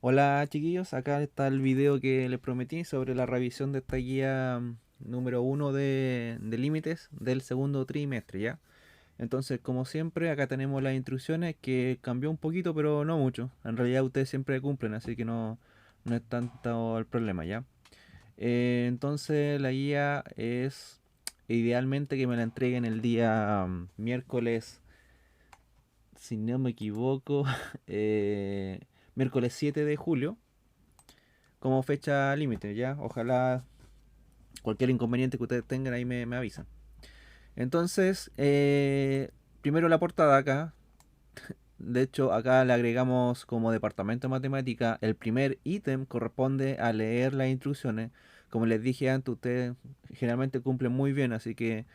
Hola chiquillos, acá está el video que les prometí sobre la revisión de esta guía número uno de límites del segundo trimestre, ¿ya? Entonces, como siempre, acá tenemos las instrucciones que cambió un poquito, pero no mucho. En realidad ustedes siempre cumplen, así que no es tanto el problema, ¿ya? Entonces, la guía es idealmente que me la entreguen el día miércoles, si no me equivoco, miércoles 7 de julio como fecha límite, ¿ya? Ojalá cualquier inconveniente que ustedes tengan ahí me avisan. Entonces, primero la portada acá. De hecho, acá le agregamos como departamento de matemática. El primer ítem corresponde a leer las instrucciones. Como les dije antes, ustedes generalmente cumplen muy bien, así que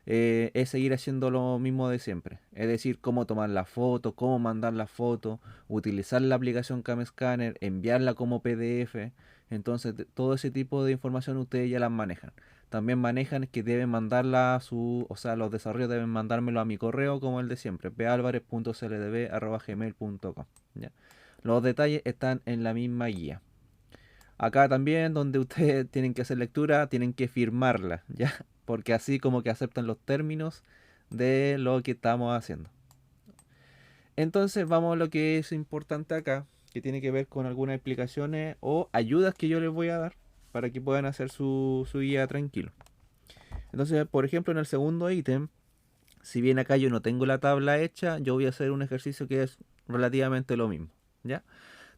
es seguir haciendo lo mismo de siempre. Es decir, cómo tomar la foto, cómo mandar la foto, utilizar la aplicación Cam Scanner, enviarla como PDF. Entonces, todo ese tipo de información ustedes ya las manejan. También manejan que deben mandarla a su, o sea, los desarrollos deben mandármelo a mi correo como el de siempre, palvarez.cldb@gmail.com. ¿Ya? Los detalles están en la misma guía. Acá también, donde ustedes tienen que hacer lectura, tienen que firmarla, ¿ya? Porque así como que aceptan los términos de lo que estamos haciendo. Entonces vamos a lo que es importante acá, que tiene que ver con algunas explicaciones o ayudas que yo les voy a dar para que puedan hacer su guía tranquilo. Entonces, por ejemplo, en el segundo ítem, si bien acá yo no tengo la tabla hecha, yo voy a hacer un ejercicio que es relativamente lo mismo, ¿ya?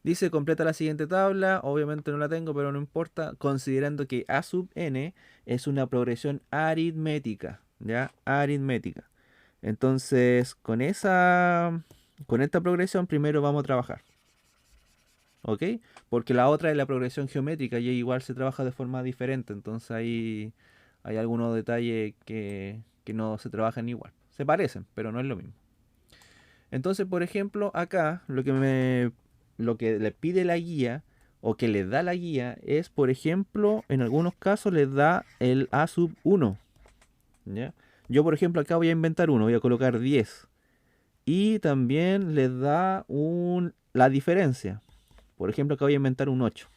Dice, completa la siguiente tabla, obviamente no la tengo, pero no importa, considerando que A sub n es una progresión aritmética, ¿ya? Aritmética. Entonces, con esta progresión primero vamos a trabajar, ¿ok? Porque la otra es la progresión geométrica y igual se trabaja de forma diferente, entonces ahí hay algunos detalles que no se trabajan igual. Se parecen, pero no es lo mismo. Entonces, por ejemplo, acá lo que le pide la guía o que le da la guía es, por ejemplo, en algunos casos les da el A sub 1, ¿ya? Yo, por ejemplo, acá voy a inventar uno, voy a colocar 10. Y también les da la diferencia. Por ejemplo, acá voy a inventar un 8.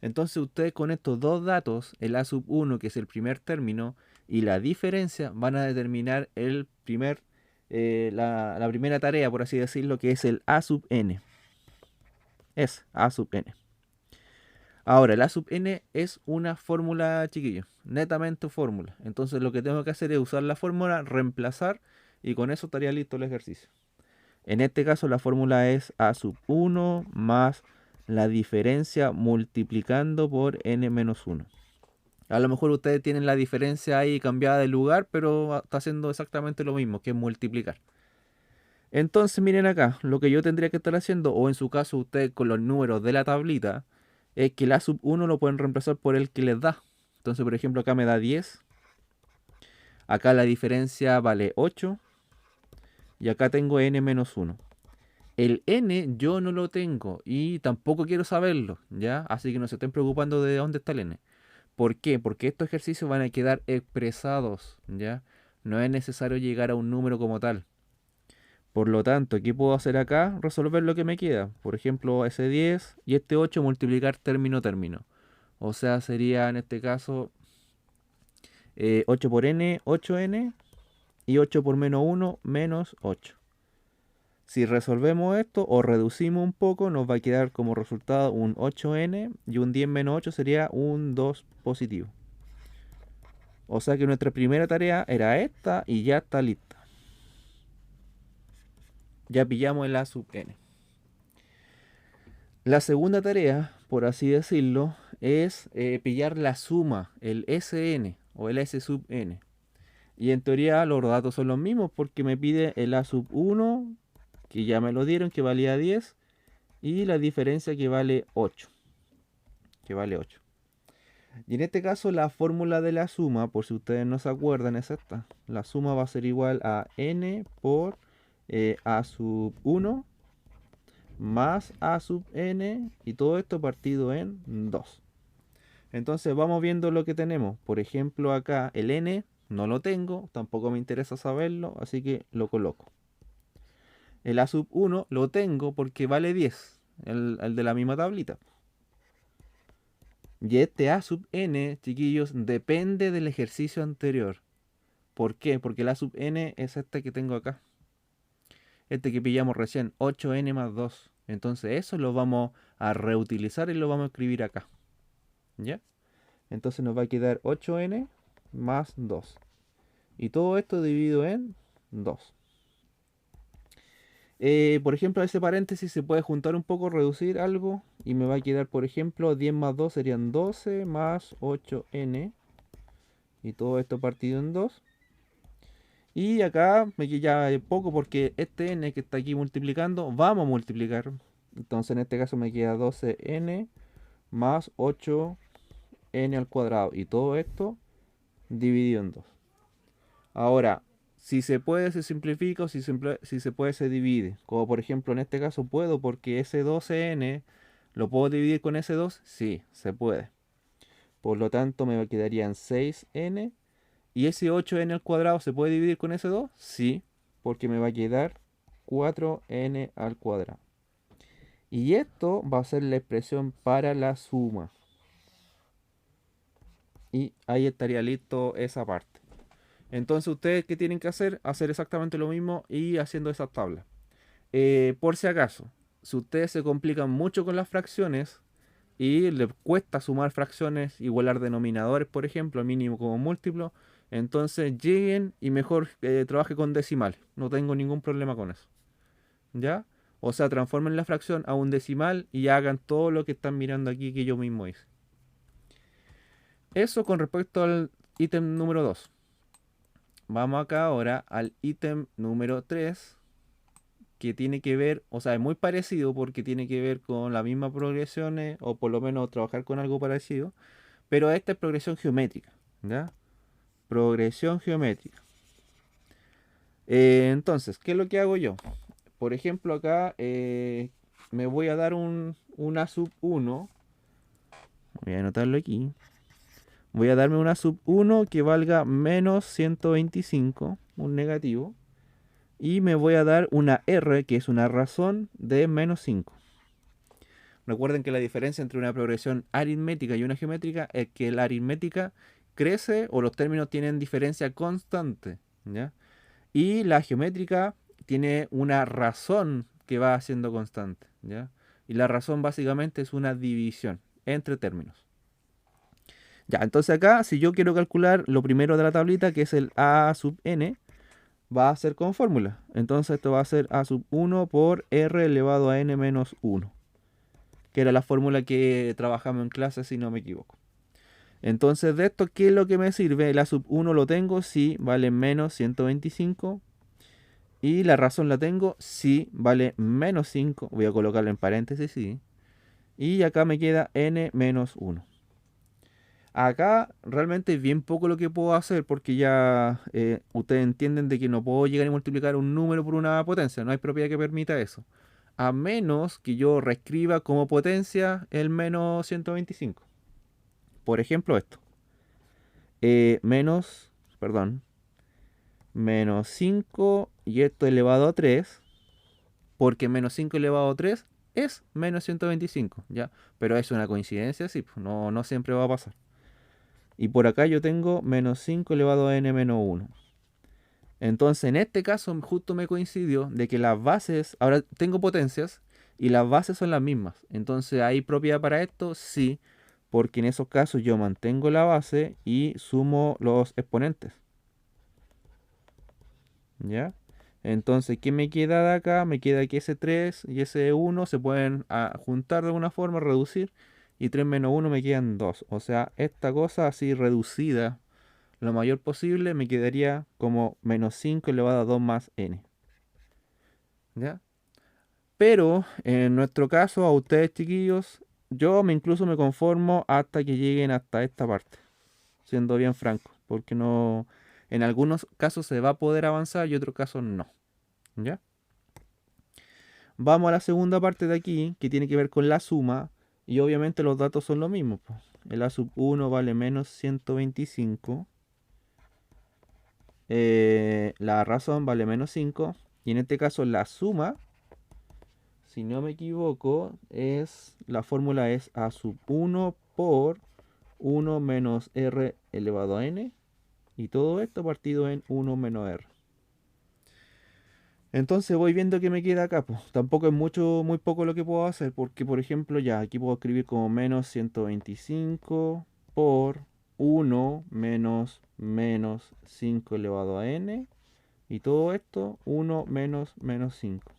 Entonces ustedes con estos dos datos, el A sub 1, que es el primer término, y la diferencia, van a determinar la primera tarea, por así decirlo, que es el A sub n. Es A sub n. Ahora, el A sub n es una fórmula, chiquillos, netamente fórmula. Entonces lo que tengo que hacer es usar la fórmula, reemplazar, y con eso estaría listo el ejercicio. En este caso la fórmula es A sub 1 más la diferencia multiplicando por n menos 1. A lo mejor ustedes tienen la diferencia ahí cambiada de lugar, pero está haciendo exactamente lo mismo, que es multiplicar. Entonces miren acá, lo que yo tendría que estar haciendo, o en su caso ustedes con los números de la tablita, es que la sub 1 lo pueden reemplazar por el que les da. Entonces, por ejemplo, acá me da 10, acá la diferencia vale 8 y acá tengo n menos 1. El n yo no lo tengo y tampoco quiero saberlo, ¿ya? Así que no se estén preocupando de dónde está el n. ¿Por qué? Porque estos ejercicios van a quedar expresados, ¿ya? No es necesario llegar a un número como tal. Por lo tanto, ¿qué puedo hacer acá? Resolver lo que me queda. Por ejemplo, ese 10 y este 8 multiplicar término término. O sea, sería en este caso 8 por n, 8n y 8 por menos 1, menos 8. Si resolvemos esto o reducimos un poco, nos va a quedar como resultado un 8n y un 10 menos 8 sería un 2 positivo. O sea que nuestra primera tarea era esta y ya está lista. Ya pillamos el A sub n. La segunda tarea, por así decirlo, es pillar la suma, el Sn o el S sub n. Y en teoría los datos son los mismos porque me pide el A sub 1, que ya me lo dieron, que valía 10, y la diferencia que vale 8. Que vale 8. Y en este caso la fórmula de la suma, por si ustedes no se acuerdan, es esta. La suma va a ser igual a n por a sub 1 más a sub n y todo esto partido en 2. Entonces vamos viendo lo que tenemos. Por ejemplo acá el n no lo tengo, tampoco me interesa saberlo, así que lo coloco. El a sub 1 lo tengo porque vale 10. el de la misma tablita. Y este A sub n, chiquillos, depende del ejercicio anterior. ¿Por qué? Porque el A sub n es este que tengo acá. Este que pillamos recién, 8n más 2. Entonces eso lo vamos a reutilizar y lo vamos a escribir acá. ¿Ya? Entonces nos va a quedar 8n más 2. Y todo esto dividido en 2. Por ejemplo, ese paréntesis se puede juntar un poco, reducir algo. Y me va a quedar, por ejemplo, 10 más 2 serían 12 más 8n. Y todo esto partido en 2. Y acá me queda ya poco porque este n que está aquí multiplicando, vamos a multiplicar. Entonces en este caso me queda 12n más 8n al cuadrado. Y todo esto dividido en 2. Ahora, si se puede se simplifica o si se puede se divide. Como por ejemplo en este caso puedo porque ese 12n lo puedo dividir con ese 2. Sí, se puede. Por lo tanto me quedarían 6n. ¿Y ese 8n al cuadrado se puede dividir con ese 2? Sí, porque me va a quedar 4n al cuadrado. Y esto va a ser la expresión para la suma. Y ahí estaría listo esa parte. Entonces ustedes, ¿qué tienen que hacer? Hacer exactamente lo mismo y haciendo esas tablas. Por si acaso, si ustedes se complican mucho con las fracciones y les cuesta sumar fracciones, igualar denominadores, por ejemplo, mínimo como múltiplo, entonces lleguen y mejor trabaje con decimales. No tengo ningún problema con eso. ¿Ya? O sea, transformen la fracción a un decimal y hagan todo lo que están mirando aquí que yo mismo hice. Eso con respecto al ítem número 2. Vamos acá ahora al ítem número 3, que tiene que ver, o sea, es muy parecido porque tiene que ver con las mismas progresiones, o por lo menos trabajar con algo parecido, pero esta es progresión geométrica, ¿ya? Progresión geométrica. Entonces, ¿qué es lo que hago yo? Por ejemplo, acá me voy a dar una sub 1. Voy a anotarlo aquí. Voy a darme una sub 1 que valga menos 125, un negativo. Y me voy a dar una R, que es una razón de menos 5. Recuerden que la diferencia entre una progresión aritmética y una geométrica es que la aritmética crece o los términos tienen diferencia constante, ¿ya? Y la geométrica tiene una razón que va siendo constante, ¿ya? Y la razón básicamente es una división entre términos. Ya, entonces acá, si yo quiero calcular lo primero de la tablita, que es el a sub n, va a ser con fórmula. Entonces esto va a ser a sub 1 por r elevado a n menos 1, que era la fórmula que trabajamos en clase, si no me equivoco. Entonces de esto, ¿qué es lo que me sirve? El a sub 1 lo tengo, sí, vale menos 125. Y la razón la tengo, sí, vale menos 5. Voy a colocarlo en paréntesis, sí. Y acá me queda n menos 1. Acá realmente es bien poco lo que puedo hacer porque ya ustedes entienden de que no puedo llegar a multiplicar un número por una potencia. No hay propiedad que permita eso. A menos que yo reescriba como potencia el menos 125. Por ejemplo esto. Menos 5 y esto elevado a 3. Porque menos 5 elevado a 3 es menos 125, ¿ya? Pero es una coincidencia, sí, pues, no siempre va a pasar. Y por acá yo tengo menos 5 elevado a n menos 1. Entonces, en este caso, justo me coincidió de que las bases, ahora tengo potencias y las bases son las mismas. Entonces, ¿hay propiedad para esto? Sí, porque en esos casos yo mantengo la base y sumo los exponentes. ¿Ya? Entonces, ¿qué me queda de acá? Me queda que ese 3 y ese 1 se pueden juntar de alguna forma, reducir. Y 3 menos 1 me quedan 2. O sea, esta cosa así reducida lo mayor posible me quedaría como menos 5 elevado a 2 más n. ¿Ya? Pero en nuestro caso, a ustedes chiquillos, yo incluso me conformo hasta que lleguen hasta esta parte. Siendo bien franco. Porque no, en algunos casos se va a poder avanzar y otros casos no. ¿Ya? Vamos a la segunda parte de aquí, que tiene que ver con la suma, y obviamente los datos son los mismos, pues. El a sub 1 vale menos 125, la razón vale menos 5, y en este caso la suma, si no me equivoco, la fórmula es A sub 1 por 1 menos R elevado a N. Y todo esto partido en 1 menos R. Entonces voy viendo que me queda acá, pues. Tampoco es mucho, muy poco lo que puedo hacer, porque por ejemplo ya aquí puedo escribir como menos 125 por 1 menos 5 elevado a n, y todo esto 1 menos 5.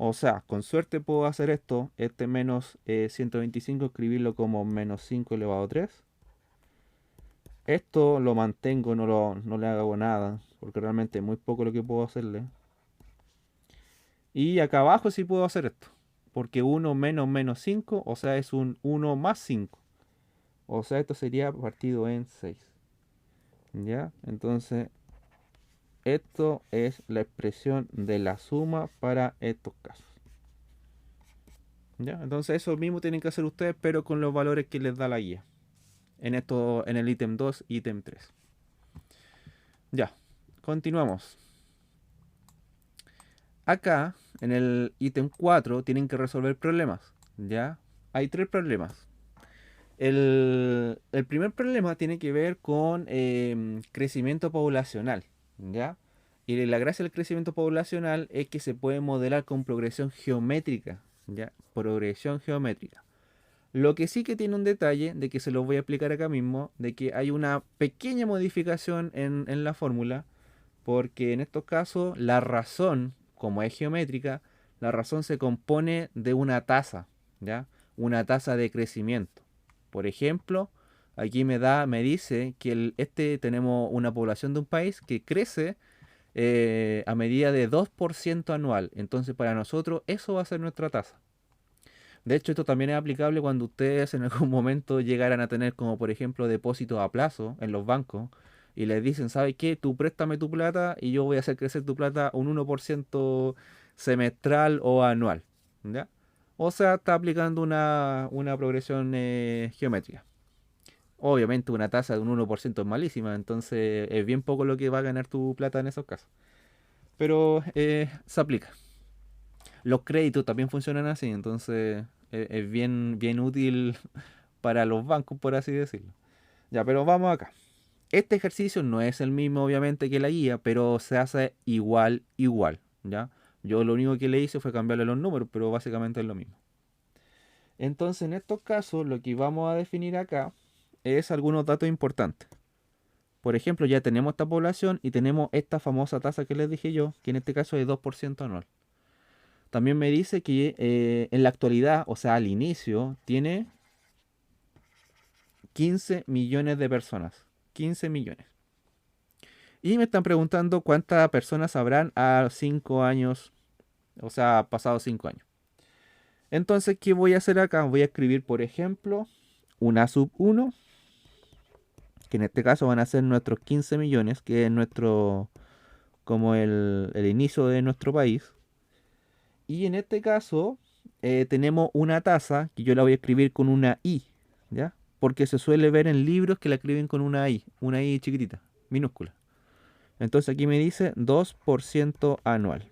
O sea, con suerte puedo hacer esto, este menos 125, escribirlo como menos 5 elevado a 3. Esto lo mantengo, no le hago nada, porque realmente es muy poco lo que puedo hacerle. Y acá abajo sí puedo hacer esto, porque 1 menos 5, o sea, es un 1 más 5. O sea, esto sería partido en 6. ¿Ya? Entonces, esto es la expresión de la suma para estos casos. ¿Ya? Entonces, eso mismo tienen que hacer ustedes, pero con los valores que les da la guía. En el ítem 2, ítem 3. Ya, continuamos. Acá, en el ítem 4, tienen que resolver problemas. ¿Ya? Hay 3 problemas. El primer problema tiene que ver con crecimiento poblacional, ¿ya? Y la gracia del crecimiento poblacional es que se puede modelar con progresión geométrica, ¿ya? Progresión geométrica. Lo que sí que tiene un detalle, de que se los voy a explicar acá mismo, de que hay una pequeña modificación en la fórmula, porque en estos casos la razón, como es geométrica, la razón se compone de una tasa, ¿ya? Una tasa de crecimiento. Por ejemplo, aquí me dice que tenemos una población de un país que crece a medida de 2% anual. Entonces, para nosotros, eso va a ser nuestra tasa. De hecho, esto también es aplicable cuando ustedes en algún momento llegaran a tener, como por ejemplo, depósitos a plazo en los bancos y les dicen, ¿sabes qué? Tú préstame tu plata y yo voy a hacer crecer tu plata un 1% semestral o anual. ¿Ya? O sea, está aplicando una progresión geométrica. Obviamente una tasa de un 1% es malísima, entonces es bien poco lo que va a ganar tu plata en esos casos. Pero se aplica. Los créditos también funcionan así, entonces es bien útil para los bancos, por así decirlo. Ya, pero vamos acá. Este ejercicio no es el mismo, obviamente, que la guía, pero se hace igual, ¿ya? Yo lo único que le hice fue cambiarle los números, pero básicamente es lo mismo. Entonces, en estos casos, lo que vamos a definir acá es algunos datos importantes. Por ejemplo, ya tenemos esta población y tenemos esta famosa tasa que les dije yo, que en este caso es 2% anual. También me dice que en la actualidad, o sea, al inicio, tiene 15 millones de personas. 15 millones. Y me están preguntando cuántas personas habrán a 5 años, o sea, pasados 5 años. Entonces, ¿qué voy a hacer acá? Voy a escribir, por ejemplo, una sub 1, que en este caso van a ser nuestros 15 millones, que es como el inicio de nuestro país. Y en este caso tenemos una tasa que yo la voy a escribir con una I, ¿ya? Porque se suele ver en libros que la escriben con una I chiquitita, minúscula. Entonces aquí me dice 2% anual.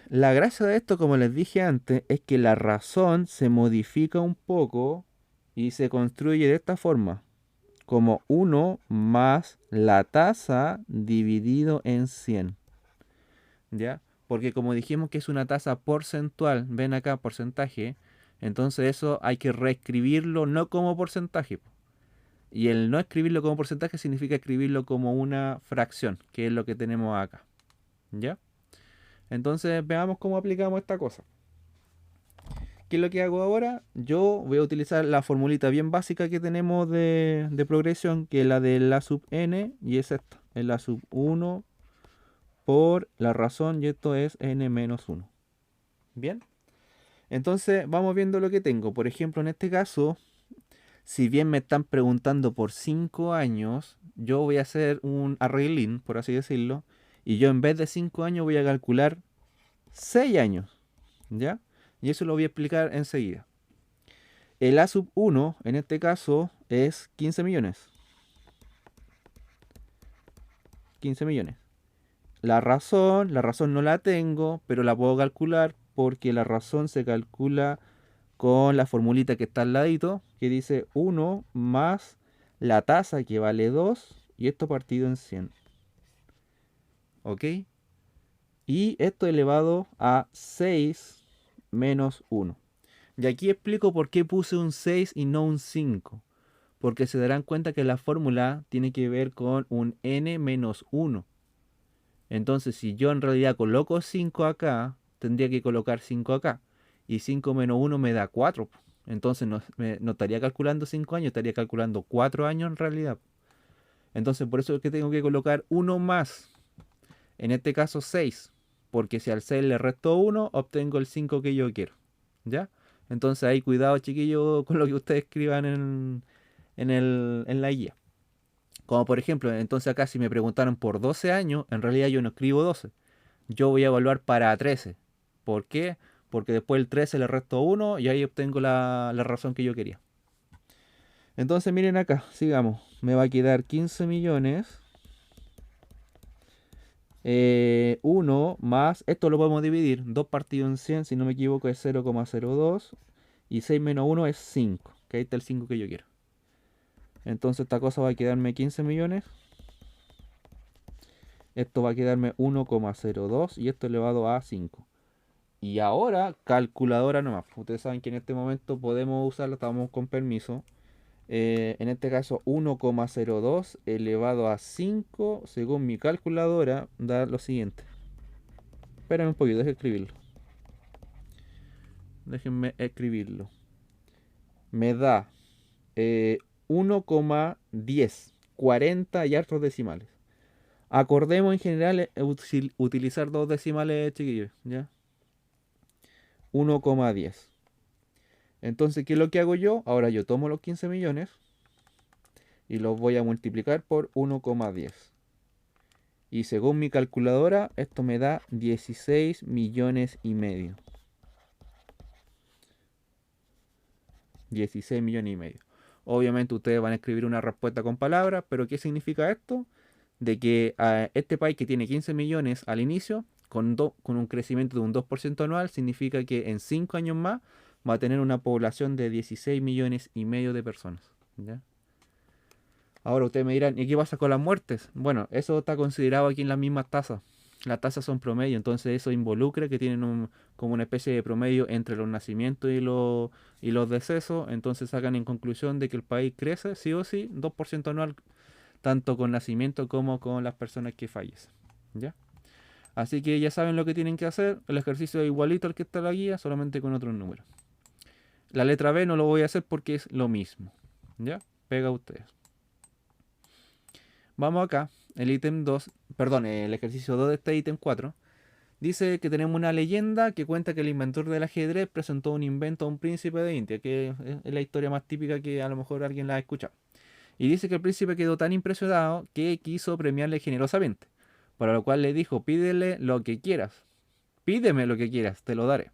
La gracia de esto, como les dije antes, es que la razón se modifica un poco y se construye de esta forma, como 1 más la tasa dividido en 100. ¿Ya? Porque como dijimos que es una tasa porcentual, ven acá porcentaje, entonces eso hay que reescribirlo no como porcentaje. Y el no escribirlo como porcentaje significa escribirlo como una fracción, que es lo que tenemos acá. ¿Ya? Entonces veamos cómo aplicamos esta cosa. ¿Qué es lo que hago ahora? Yo voy a utilizar la formulita bien básica que tenemos de progresión, que es la de la sub n, y es esta, es la sub 1 por la razón, y esto es n menos 1. Bien, entonces vamos viendo lo que tengo. Por ejemplo, en este caso, si bien me están preguntando por 5 años, yo voy a hacer un arreglín, por así decirlo, y yo en vez de 5 años voy a calcular 6 años, ¿ya? Y eso lo voy a explicar enseguida. El A sub 1, en este caso, es 15 millones. 15 millones. la razón no la tengo, pero la puedo calcular porque la razón se calcula con la formulita que está al ladito, que dice 1 más la tasa que vale 2 y esto partido en 100. ¿Ok? Y esto elevado a 6 menos 1. Y aquí explico por qué puse un 6 y no un 5. Porque se darán cuenta que la fórmula tiene que ver con un n menos 1. Entonces, si yo en realidad coloco 5 acá, tendría que colocar 5 acá. Y 5 menos 1 me da 4. Entonces no estaría calculando 5 años, estaría calculando 4 años en realidad. Entonces, por eso es que tengo que colocar 1 más. En este caso 6. Porque si al 6 le resto 1, obtengo el 5 que yo quiero. ¿Ya? Entonces ahí cuidado, chiquillos, con lo que ustedes escriban en la guía. Como por ejemplo, entonces acá si me preguntaron por 12 años, en realidad yo no escribo 12. Yo voy a evaluar para 13. ¿Por qué? Porque después el 13 le resto 1 y ahí obtengo la razón que yo quería. Entonces miren acá, sigamos. Me va a quedar 15 millones. 1 más, esto lo podemos dividir, 2 partido en 100, si no me equivoco es 0,02 y 6 menos 1 es 5, que ahí está el 5 que yo quiero. Entonces esta cosa va a quedarme 15 millones. Esto va a quedarme 1,02 y esto elevado a 5. Y ahora, calculadora nomás. Ustedes saben que en este momento podemos usarla, estamos con permiso. En este caso 1,02 elevado a 5, según mi calculadora, da lo siguiente. Espérenme un poquito, déjenme escribirlo. Me da 1,10, 40 y hartos decimales. Acordemos en general utilizar dos decimales, chiquillos, ¿ya? 1,10. Entonces, ¿qué es lo que hago yo? Ahora yo tomo los 15 millones y los voy a multiplicar por 1,10. Y según mi calculadora, esto me da 16 millones y medio. 16 millones y medio. Obviamente ustedes van a escribir una respuesta con palabras, pero ¿qué significa esto? De que este país que tiene 15 millones al inicio, con un crecimiento de un 2% anual, significa que en 5 años más va a tener una población de 16 millones y medio de personas. ¿Ya? Ahora ustedes me dirán, ¿y qué pasa con las muertes? Bueno, eso está considerado aquí en las mismas tasas. Las tasas son promedio, entonces eso involucra que tienen como una especie de promedio entre los nacimientos y los decesos. Entonces sacan en conclusión de que el país crece, sí o sí, 2% anual, tanto con nacimiento como con las personas que fallecen. ¿Ya? Así que ya saben lo que tienen que hacer. El ejercicio es igualito al que está en la guía, solamente con otros números. La letra B no lo voy a hacer porque es lo mismo. ¿Ya? Pega ustedes. Vamos acá, el ítem 2, perdón, el ejercicio 2 de este ítem 4. Dice que tenemos una leyenda que cuenta que el inventor del ajedrez presentó un invento a un príncipe de India, que es la historia más típica que a lo mejor alguien la ha escuchado. Y dice que el príncipe quedó tan impresionado que quiso premiarle generosamente, para lo cual le dijo, pídele lo que quieras, pídeme lo que quieras, te lo daré.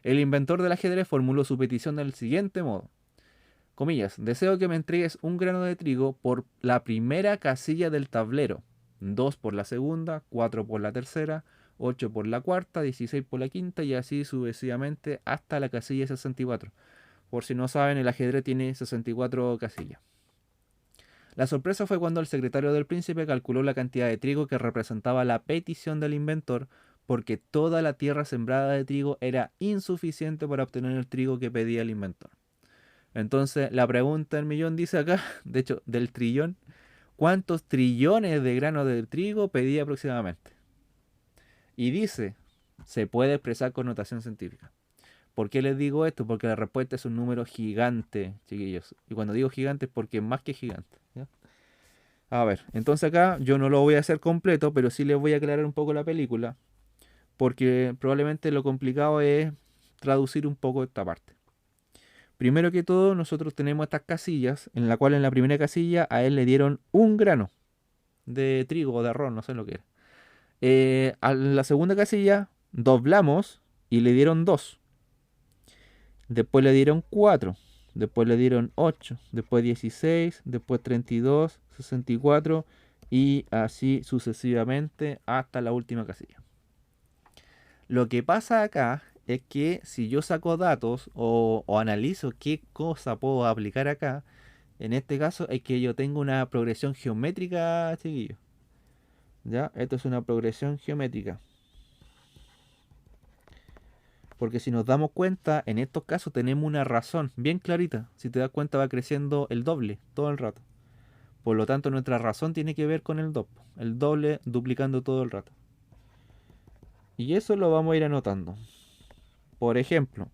El inventor del ajedrez formuló su petición del siguiente modo. Comillas, deseo que me entregues un grano de trigo por la primera casilla del tablero, 2 por la segunda, 4 por la tercera, 8 por la cuarta, 16 por la quinta y así sucesivamente hasta la casilla 64. Por si no saben, el ajedrez tiene 64 casillas. La sorpresa fue cuando el secretario del príncipe calculó la cantidad de trigo que representaba la petición del inventor, porque toda la tierra sembrada de trigo era insuficiente para obtener el trigo que pedía el inventor. Entonces, la pregunta del millón dice acá, de hecho, del trillón, ¿cuántos trillones de granos de trigo pedía aproximadamente? Y dice, se puede expresar con notación científica. ¿Por qué les digo esto? Porque la respuesta es un número gigante, chiquillos. Y cuando digo gigante es porque es más que gigante. ¿Ya? A ver, entonces acá yo no lo voy a hacer completo, pero sí les voy a aclarar un poco la película, porque probablemente lo complicado es traducir un poco esta parte. Primero que todo, nosotros tenemos estas casillas, en la cual en la primera casilla a él le dieron un grano de trigo o de arroz, no sé lo que era. A la segunda casilla doblamos y le dieron 2. Después le dieron 4. Después le dieron 8. Después 16. Después 32, 64 y así sucesivamente hasta la última casilla. Lo que pasa acá es que si yo saco datos o analizo qué cosa puedo aplicar acá, en este caso es que yo tengo una progresión geométrica, chiquillos. ¿Ya? Esto es una progresión geométrica. Porque si nos damos cuenta, en estos casos tenemos una razón bien clarita. Si te das cuenta va creciendo el doble todo el rato. Por lo tanto nuestra razón tiene que ver con el doble duplicando todo el rato. Y eso lo vamos a ir anotando. Por ejemplo,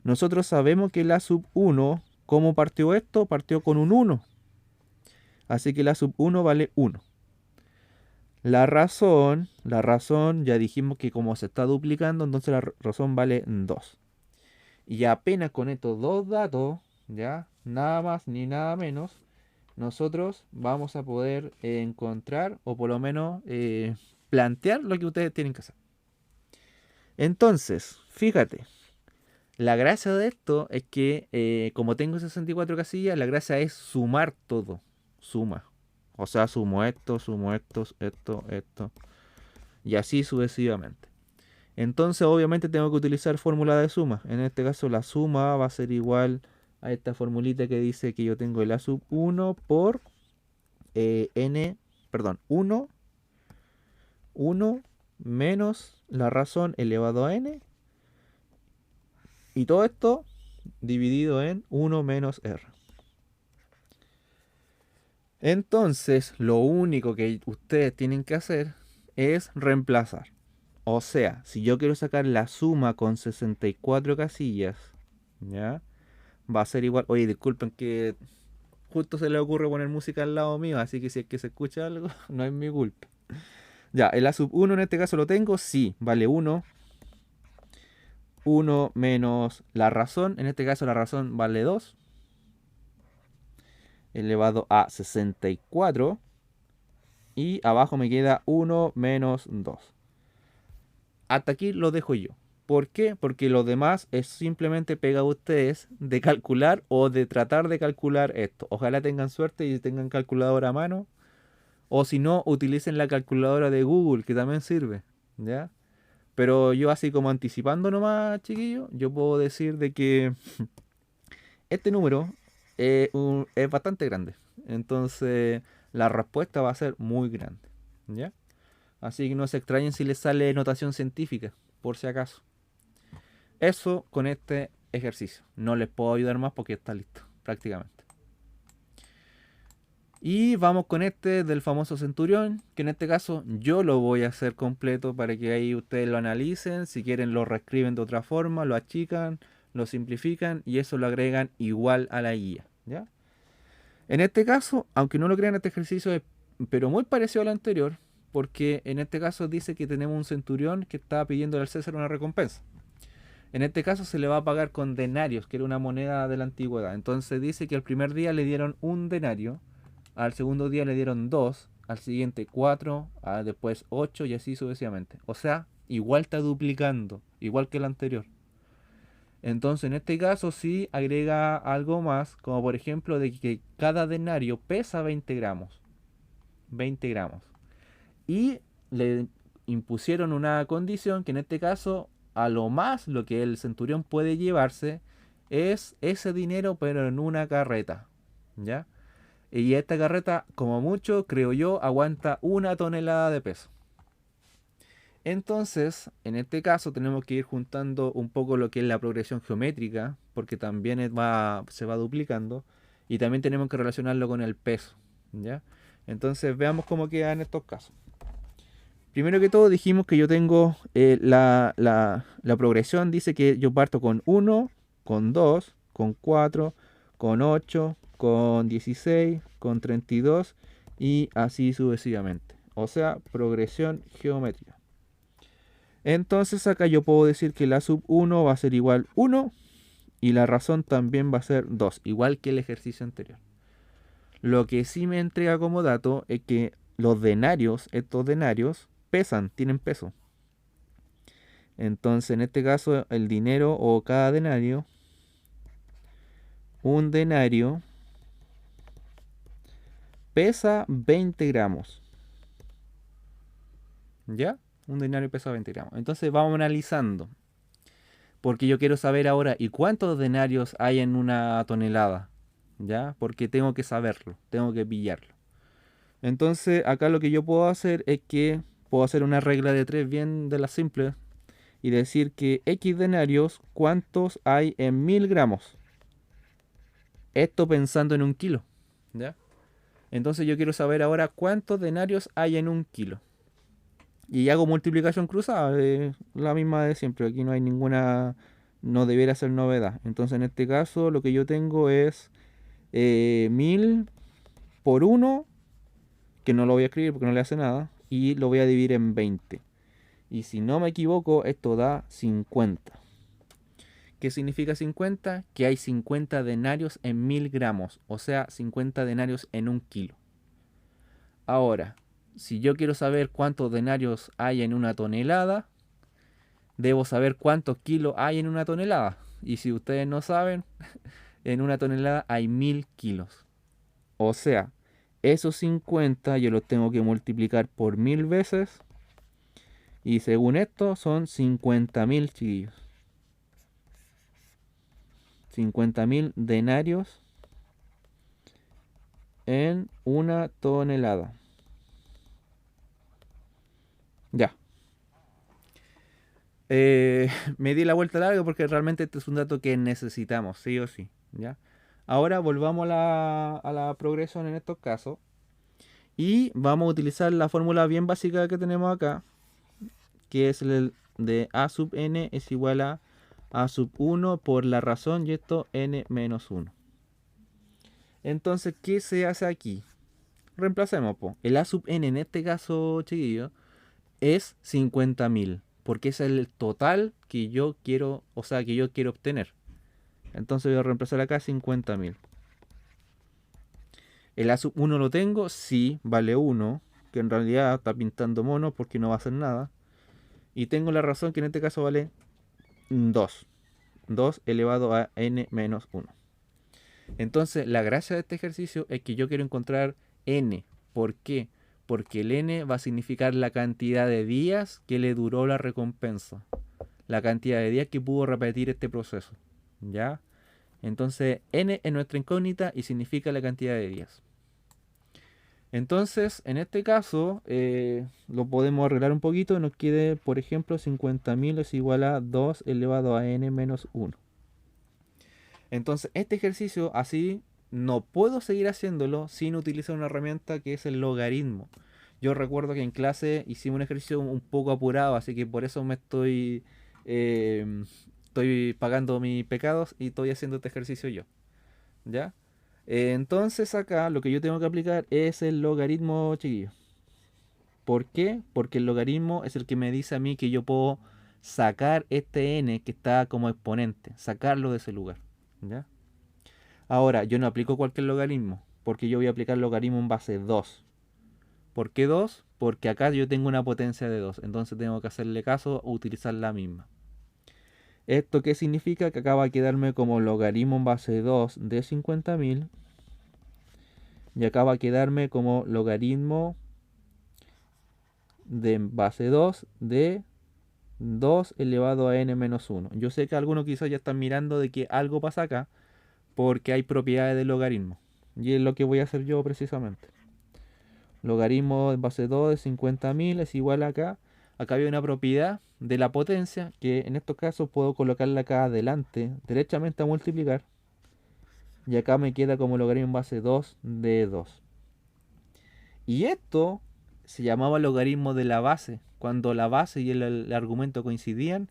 nosotros sabemos que la sub 1, ¿cómo partió esto? Partió con un 1. Así que la sub 1 vale 1. La razón ya dijimos que como se está duplicando, entonces la razón vale 2. Y apenas con estos dos datos, ya, nada más ni nada menos, nosotros vamos a poder encontrar o por lo menos plantear lo que ustedes tienen que hacer. Entonces, fíjate, la gracia de esto es que como tengo 64 casillas, la gracia es sumar todo. Suma. O sea, sumo esto, esto. Y así sucesivamente. Entonces, obviamente tengo que utilizar fórmula de suma. En este caso, la suma va a ser igual a esta formulita que dice que yo tengo el A sub 1 por n, perdón, 1 menos la razón elevado a n. Y todo esto dividido en 1 menos r. Entonces, lo único que ustedes tienen que hacer es reemplazar. O sea, si yo quiero sacar la suma con 64 casillas, ¿ya? Va a ser igual. Oye, disculpen que justo se le ocurre poner música al lado mío, así que si es que se escucha algo, no es mi culpa. Ya, el A sub 1 en este caso lo tengo, sí, vale 1. 1 menos la razón, en este caso la razón vale 2. Elevado a 64. Y abajo me queda 1 menos 2. Hasta aquí lo dejo yo. ¿Por qué? Porque lo demás es simplemente pega a ustedes de calcular o de tratar de calcular esto. Ojalá tengan suerte y tengan calculadora a mano. O si no, utilicen la calculadora de Google, que también sirve. ¿Ya? Pero yo así como anticipando nomás, chiquillo, yo puedo decir de que este número es bastante grande. Entonces, la respuesta va a ser muy grande. ¿Ya? Así que no se extrañen si les sale notación científica, por si acaso. Eso con este ejercicio. No les puedo ayudar más porque está listo, prácticamente. Y vamos con este del famoso centurión, que en este caso yo lo voy a hacer completo para que ahí ustedes lo analicen. Si quieren lo reescriben de otra forma, lo achican, lo simplifican y eso lo agregan igual a la guía. ¿Ya? En este caso, aunque no lo crean, este ejercicio es pero muy parecido al anterior, porque en este caso dice que tenemos un centurión que está pidiendo al César una recompensa. En este caso se le va a pagar con denarios, que era una moneda de la antigüedad. Entonces dice que el primer día le dieron un denario, al segundo día le dieron dos, al siguiente cuatro, después 8 y así sucesivamente. O sea, igual está duplicando, igual que el anterior. Entonces en este caso sí agrega algo más, como por ejemplo de que cada denario pesa 20 gramos. 20 gramos. Y le impusieron una condición que en este caso a lo más lo que el centurión puede llevarse es ese dinero pero en una carreta, ¿ya? Y esta carreta como mucho creo yo aguanta 1 tonelada de peso. Entonces, en este caso tenemos que ir juntando un poco lo que es la progresión geométrica, porque también se va duplicando, y también tenemos que relacionarlo con el peso, ¿ya? Entonces veamos cómo queda en estos casos. Primero que todo dijimos que yo tengo la progresión, dice que yo parto con 1, con 2, con 4, con 8, con 16, con 32 y así sucesivamente. O sea, progresión geométrica. Entonces acá yo puedo decir que la sub 1 va a ser igual 1 y la razón también va a ser 2, igual que el ejercicio anterior. Lo que sí me entrega como dato es que los denarios, estos denarios, pesan, tienen peso. Entonces, en este caso, el dinero o cada denario, un denario pesa 20 gramos. ¿Ya? Un denario pesa 20 gramos. Entonces vamos analizando. Porque yo quiero saber ahora, ¿y cuántos denarios hay en una tonelada? ¿Ya? Porque tengo que saberlo, tengo que pillarlo. Entonces acá lo que yo puedo hacer es que puedo hacer una regla de 3 bien de las simples y decir que X denarios, ¿cuántos hay en 1000 gramos? Esto pensando en un kilo. ¿Ya? Entonces yo quiero saber ahora cuántos denarios hay en un kilo. Y hago multiplicación cruzada, la misma de siempre. Aquí no hay ninguna, no debiera ser novedad. Entonces en este caso lo que yo tengo es 1000 por 1, que no lo voy a escribir porque no le hace nada, y lo voy a dividir en 20. Y si no me equivoco, esto da 50. ¿Qué significa 50? Que hay 50 denarios en 1000 gramos, o sea, 50 denarios en un kilo. Ahora, si yo quiero saber cuántos denarios hay en una tonelada, debo saber cuántos kilos hay en una tonelada. Y si ustedes no saben, en una tonelada hay 1000 kilos. O sea, esos 50 yo los tengo que multiplicar por 1000 veces. Y según esto son 50.000, chiquillos. 50.000 denarios en una tonelada. Ya. Me di la vuelta larga porque realmente este es un dato que necesitamos, sí o sí. ¿Ya? Ahora volvamos a la progresión en estos casos. Y vamos a utilizar la fórmula bien básica que tenemos acá, que es el de A sub n es igual a sub 1 por la razón y esto n menos 1. Entonces, ¿qué se hace aquí? Reemplacemos, po. El A sub n en este caso, chiquillo, es 50.000, porque es el total que yo quiero, o sea, que yo quiero obtener. Entonces voy a reemplazar acá 50.000. El A sub 1 lo tengo, sí, vale 1, que en realidad está pintando mono porque no va a hacer nada. Y tengo la razón que en este caso vale 2. 2 elevado a n menos 1. Entonces, la gracia de este ejercicio es que yo quiero encontrar n. ¿Por qué? Porque el n va a significar la cantidad de días que le duró la recompensa. La cantidad de días que pudo repetir este proceso. ¿Ya? Entonces, n es nuestra incógnita y significa la cantidad de días. Entonces, en este caso, lo podemos arreglar un poquito. Nos quede, por ejemplo, 50.000 es igual a 2 elevado a n menos 1. Entonces, este ejercicio así no puedo seguir haciéndolo sin utilizar una herramienta que es el logaritmo. Yo recuerdo que en clase hicimos un ejercicio un poco apurado, así que por eso me estoy pagando mis pecados y estoy haciendo este ejercicio yo. ¿Ya? Entonces acá lo que yo tengo que aplicar es el logaritmo, chiquillo. ¿Por qué? Porque el logaritmo es el que me dice a mí que yo puedo sacar este n que está como exponente, sacarlo de ese lugar. ¿Ya? Ahora, yo no aplico cualquier logaritmo, porque yo voy a aplicar logaritmo en base 2. ¿Por qué 2? Porque acá yo tengo una potencia de 2, entonces tengo que hacerle caso o utilizar la misma. ¿Esto qué significa? Que acá va a quedarme como logaritmo en base 2 de 50.000 y acá va a quedarme como logaritmo de base 2 de 2 elevado a n menos 1. Yo sé que algunos quizás ya están mirando de que algo pasa acá porque hay propiedades del logaritmo. Y es lo que voy a hacer yo precisamente. Logaritmo en base 2 de 50.000 es igual a acá. Acá hay una propiedad de la potencia que en estos casos puedo colocarla acá adelante, derechamente a multiplicar. Y acá me queda como logaritmo en base 2 de 2. Y esto se llamaba logaritmo de la base. Cuando la base y el argumento coincidían,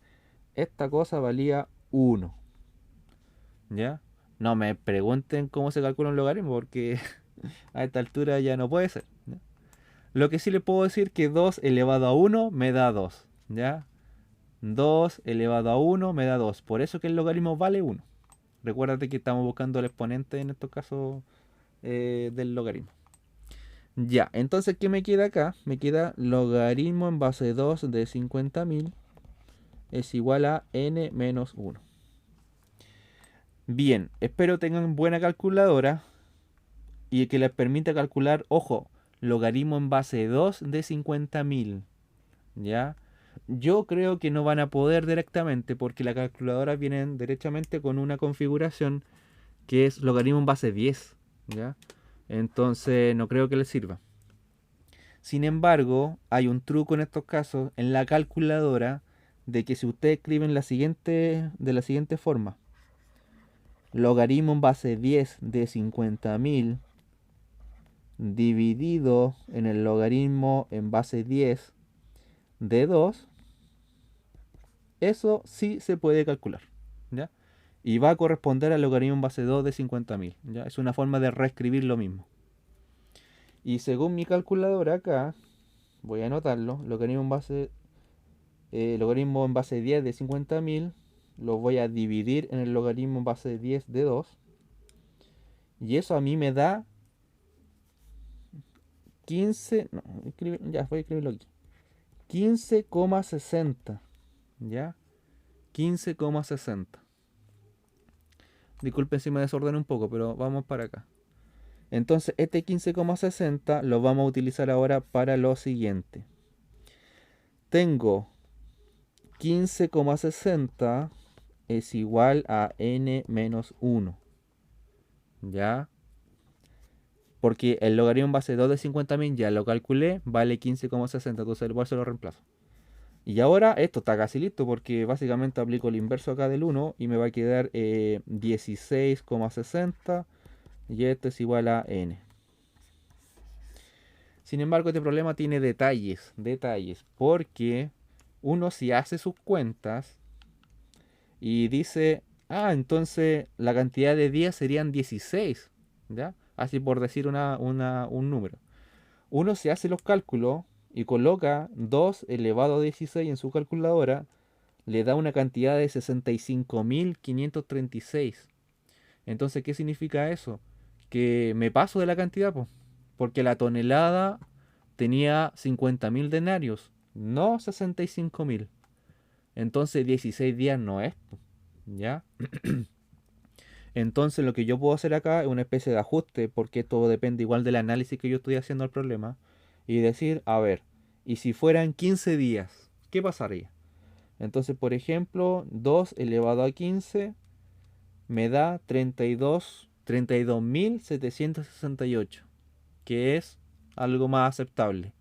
esta cosa valía 1. ¿Ya? No me pregunten cómo se calcula un logaritmo porque a esta altura ya no puede ser. ¿Ya? Lo que sí le puedo decir que 2 elevado a 1 me da 2. ¿Ya? 2 elevado a 1 me da 2. Por eso que el logaritmo vale 1. Recuérdate que estamos buscando el exponente en estos casos del logaritmo. Ya, entonces, ¿qué me queda acá? Me queda logaritmo en base 2 de 50.000 es igual a n menos 1. Bien, espero tengan buena calculadora y que les permite calcular, ojo, logaritmo en base 2 de 50.000. ¿Ya? Yo creo que no van a poder directamente porque las calculadoras vienen derechamente con una configuración que es logaritmo en base 10. ¿Ya? Entonces no creo que les sirva. Sin embargo, hay un truco en estos casos en la calculadora de que si ustedes escriben de la siguiente forma, logaritmo en base 10 de 50.000 dividido en el logaritmo en base 10 de 2, eso sí se puede calcular, ¿ya? Y va a corresponder al logaritmo en base 2 de 50.000, ¿ya? Es una forma de reescribir lo mismo. Y según mi calculadora acá, voy a anotarlo, logaritmo en base 10 de 50.000, lo voy a dividir en el logaritmo en base 10 de 2, y eso a mí me da 15, no, ya voy a escribirlo aquí, 15,60, ¿ya? 15,60. Disculpen si me desordené un poco, pero vamos para acá. Entonces, este 15,60 lo vamos a utilizar ahora para lo siguiente. Tengo 15,60 es igual a n menos 1. ¿Ya? Porque el logaritmo en base 2 de 50.000 ya lo calculé, vale 15,60, entonces el se lo reemplazo. Y ahora esto está casi listo porque básicamente aplico el inverso acá del 1 y me va a quedar 16,60 y esto es igual a n. Sin embargo, este problema tiene detalles, porque uno si hace sus cuentas y dice, entonces la cantidad de días serían 16, ¿ya? Así por decir un número. Uno se hace los cálculos y coloca 2 elevado a 16 en su calculadora, le da una cantidad de 65.536. Entonces, ¿qué significa eso? Que me paso de la cantidad, pues, porque la tonelada tenía 50.000 denarios, no 65.000. Entonces 16 días no es, po, ¿ya? Entonces lo que yo puedo hacer acá es una especie de ajuste, porque todo depende igual del análisis que yo estoy haciendo al problema, y decir, a ver, ¿y si fueran 15 días? ¿Qué pasaría? Entonces, por ejemplo, 2 elevado a 15 me da 32.768, que es algo más aceptable.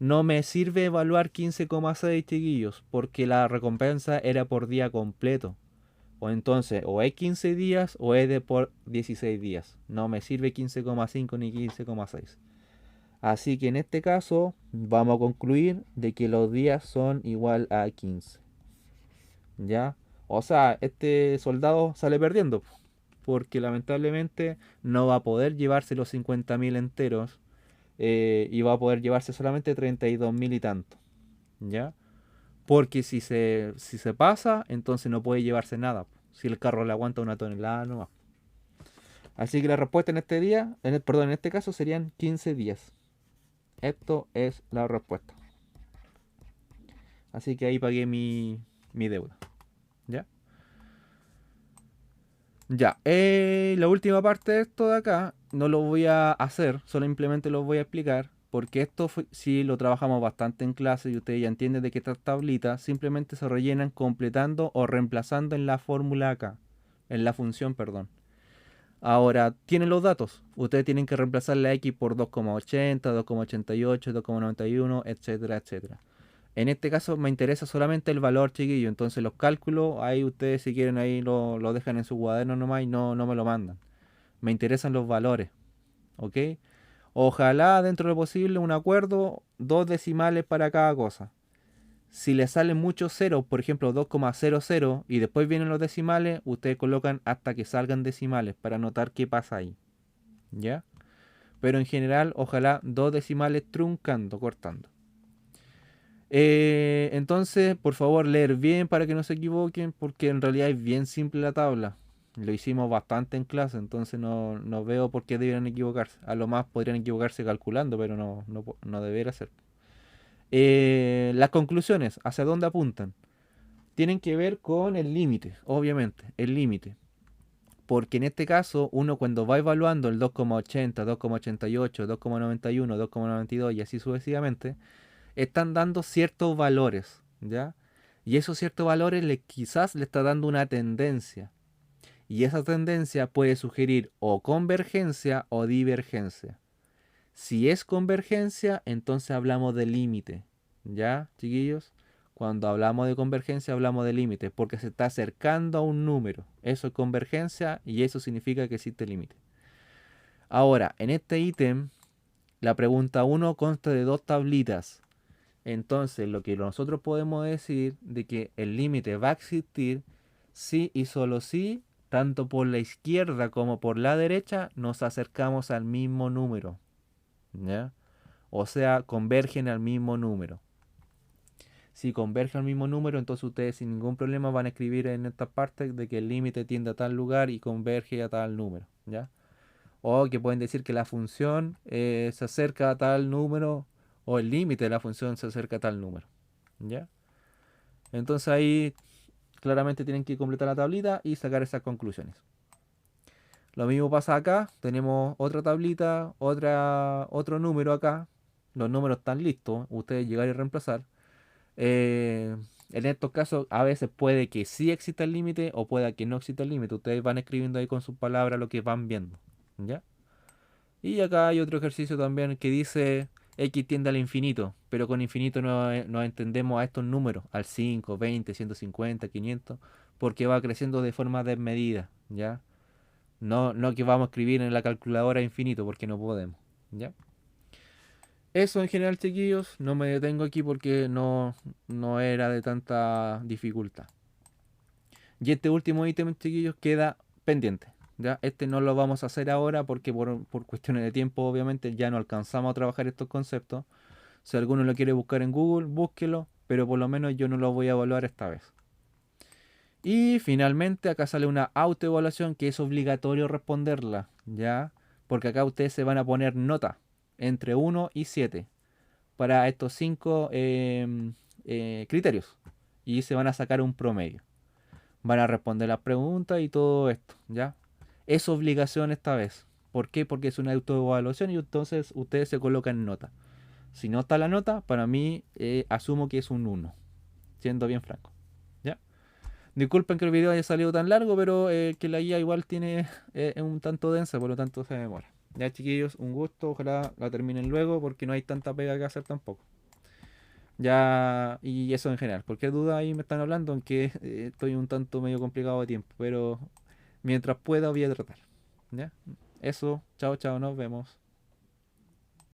No me sirve evaluar 15,6, chiquillos, porque la recompensa era por día completo. O entonces, o es 15 días o es de por 16 días. No me sirve 15,5 ni 15,6. Así que en este caso vamos a concluir de que los días son igual a 15. ¿Ya? O sea, este soldado sale perdiendo, porque lamentablemente no va a poder llevarse los 50.000 enteros, y va a poder llevarse solamente 32.000 y tanto. ¿Ya? Porque si se pasa, entonces no puede llevarse nada. Si el carro le aguanta una tonelada, no va. Así que la respuesta en este día, en este caso serían 15 días. Esto es la respuesta. Así que ahí pagué mi deuda. ¿Ya? Ya. La última parte de esto de acá no lo voy a hacer, simplemente lo voy a explicar. Porque esto sí lo trabajamos bastante en clase y ustedes ya entienden de que estas tablitas simplemente se rellenan completando o reemplazando en la fórmula acá. En la función, perdón. Ahora, tienen los datos. Ustedes tienen que reemplazar la X por 2,80, 2,88, 2,91, etcétera, etcétera. En este caso me interesa solamente el valor, chiquillo. Entonces los cálculos, ahí ustedes si quieren ahí lo dejan en su cuaderno nomás y no me lo mandan. Me interesan los valores, ¿ok? Ojalá dentro de lo posible un acuerdo, dos decimales para cada cosa. Si le salen muchos ceros, por ejemplo 2,00 y después vienen los decimales, ustedes colocan hasta que salgan decimales para notar qué pasa ahí. ¿Ya? Pero en general, ojalá dos decimales truncando, cortando. Entonces, por favor, leer bien para que no se equivoquen, porque en realidad es bien simple la tabla. Lo hicimos bastante en clase, entonces no veo por qué deberían equivocarse. A lo más podrían equivocarse calculando, pero no debería ser. Las conclusiones, ¿hacia dónde apuntan? Tienen que ver con el límite, obviamente, el límite. Porque en este caso, uno cuando va evaluando el 2,80, 2,88, 2,91, 2,92 y así sucesivamente, están dando ciertos valores, ¿ya? Y esos ciertos valores quizás le está dando una tendencia. Y esa tendencia puede sugerir o convergencia o divergencia. Si es convergencia, entonces hablamos de límite. ¿Ya, chiquillos? Cuando hablamos de convergencia, hablamos de límite, porque se está acercando a un número. Eso es convergencia y eso significa que existe límite. Ahora, en este ítem, la pregunta 1 consta de dos tablitas. Entonces, lo que nosotros podemos decir de que el límite va a existir si y solo si, tanto por la izquierda como por la derecha, nos acercamos al mismo número. ¿Ya? O sea, convergen al mismo número. Si convergen al mismo número, entonces ustedes sin ningún problema van a escribir en esta parte de que el límite tiende a tal lugar y converge a tal número. ¿Ya? O que pueden decir que la función se acerca a tal número o el límite de la función se acerca a tal número. ¿Ya? Entonces ahí claramente tienen que completar la tablita y sacar esas conclusiones. Lo mismo pasa acá, tenemos otra tablita, otro número acá. Los números están listos, ustedes llegar y reemplazar. En estos casos a veces puede que sí exista el límite o pueda que no exista el límite. Ustedes van escribiendo ahí con sus palabras lo que van viendo. ¿Ya? Y acá hay otro ejercicio también que dice x tiende al infinito, pero con infinito no entendemos a estos números, al 5, 20, 150, 500, porque va creciendo de forma desmedida, ¿ya? No que vamos a escribir en la calculadora infinito, porque no podemos, ¿ya? Eso en general, chiquillos, no me detengo aquí porque no era de tanta dificultad. Y este último ítem, chiquillos, queda pendiente. ¿Ya? Este no lo vamos a hacer ahora porque por cuestiones de tiempo, obviamente, ya no alcanzamos a trabajar estos conceptos. Si alguno lo quiere buscar en Google, búsquelo, pero por lo menos yo no lo voy a evaluar esta vez. Y finalmente acá sale una autoevaluación que es obligatorio responderla, ¿ya? Porque acá ustedes se van a poner nota entre 1 y 7 para estos 5 criterios y se van a sacar un promedio. Van a responder las preguntas y todo esto, ¿ya? Es obligación esta vez. ¿Por qué? Porque es una autoevaluación y entonces ustedes se colocan nota. Si no está la nota, para mí asumo que es un 1, siendo bien franco, ¿ya? Disculpen que el video haya salido tan largo, pero que la guía igual tiene es un tanto densa, por lo tanto se demora. Ya, chiquillos, un gusto, ojalá la terminen luego porque no hay tanta pega que hacer tampoco. Ya, y eso en general. Cualquier duda ahí me están hablando, aunque estoy un tanto medio complicado de tiempo, pero mientras pueda voy a tratar. ¿Ya? Eso, chao, chao, nos vemos.